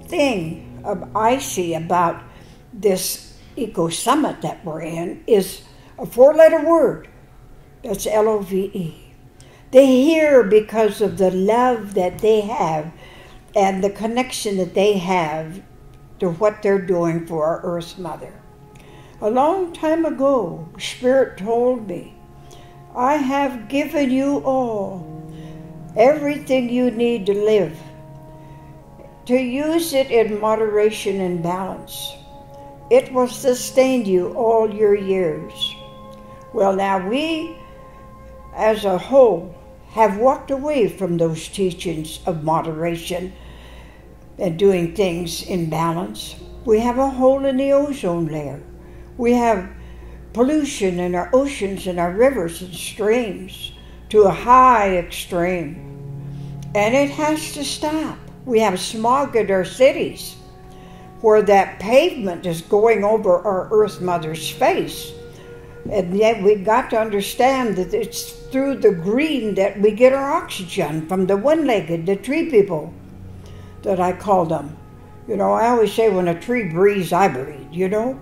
thing I see about this Eco Summit that we're in is a 4-letter word. That's LOVE. They hear because of the love that they have and the connection that they have to what they're doing for our Earth Mother. A long time ago, Spirit told me, I have given you all everything you need to live, to use it in moderation and balance. It will sustain you all your years. Well, now we, as a whole, have walked away from those teachings of moderation and doing things in balance. We have a hole in the ozone layer. We have pollution in our oceans and our rivers and streams to a high extreme. And it has to stop. We have smog in our cities where that pavement is going over our Earth Mother's face. And yet we've got to understand that it's through the green that we get our oxygen from the one-legged, the tree people that I call them. You know, I always say when a tree breathes, I breathe, you know.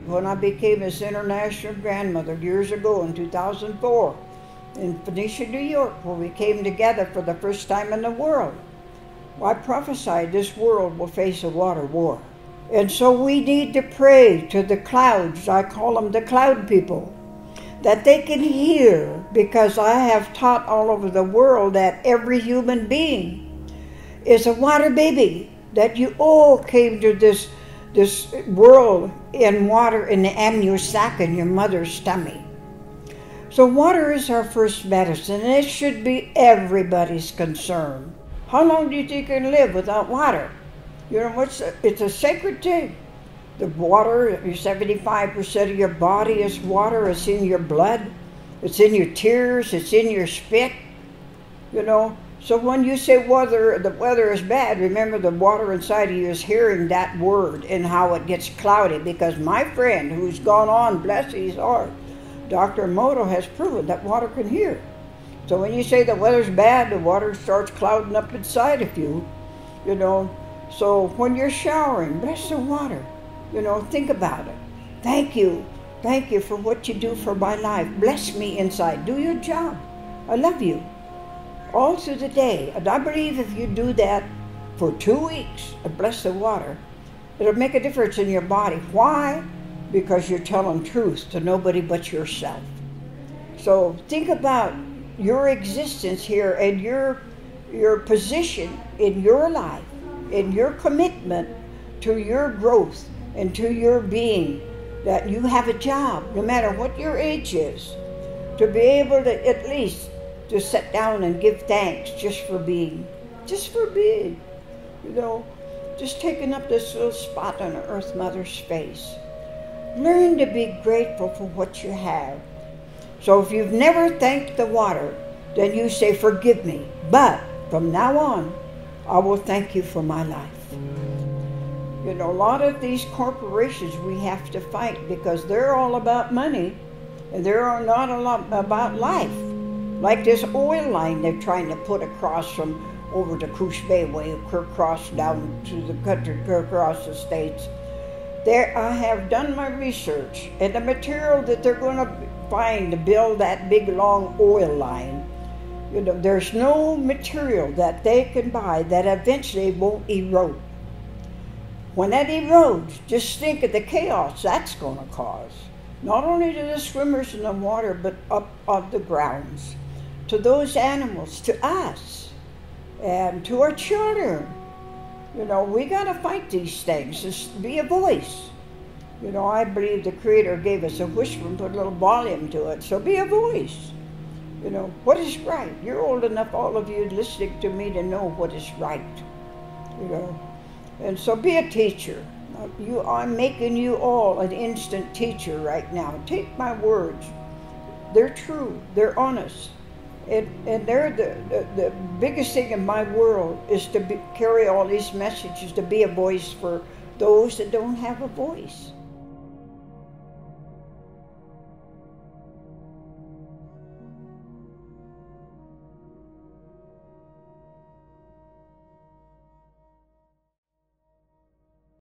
When I became this international grandmother years ago in 2004 in Phoenicia, New York, where we came together for the first time in the world, I prophesied this world will face a water war. And so we need to pray to the clouds, I call them the cloud people, that they can hear, because I have taught all over the world that every human being is a water baby, that you all came to this world in water in the amniotic sac in your mother's tummy. So water is our first medicine, and it should be everybody's concern. How long do you think you can live without water? You know, it's a sacred thing. The water, 75% of your body is water. It's in your blood. It's in your tears. It's in your spit. You know, so when you say the weather is bad, remember the water inside of you is hearing that word and how it gets cloudy. Because my friend who's gone on, bless his heart, Dr. Emoto has proven that water can hear. So when you say the weather's bad, the water starts clouding up inside of you, you know. So when you're showering, bless the water. You know, think about it. Thank you. Thank you for what you do for my life. Bless me inside. Do your job. I love you. All through the day. And I believe if you do that for 2 weeks, and bless the water, it'll make a difference in your body. Why? Because you're telling truth to nobody but yourself. So think about your existence here and your position in your life, in your commitment to your growth and to your being, that you have a job, no matter what your age is, to be able to at least to sit down and give thanks just for being, you know, just taking up this little spot on the Earth Mother's face. Learn to be grateful for what you have. So if you've never thanked the water, then you say, forgive me. But from now on, I will thank you for my life. You know, a lot of these corporations we have to fight because they're all about money and they're not a lot about life. Like this oil line they're trying to put across from over to Coos Bay way, across down to the country, across the states. There, I have done my research, and the material that they're going to find to build that big long oil line, you know, there's no material that they can buy that eventually won't erode. When that erodes, just think of the chaos that's going to cause, not only to the swimmers in the water, but up on the grounds, to those animals, to us, and to our children. You know, we got to fight these things, just be a voice. You know, I believe the Creator gave us a whisper and put a little volume to it, so be a voice. You know, what is right? You're old enough, all of you listening to me, to know what is right. You know, and so be a teacher. I'm making you all an instant teacher right now. Take my words. They're true. They're honest. And they're the biggest thing in my world is to carry all these messages, to be a voice for those that don't have a voice.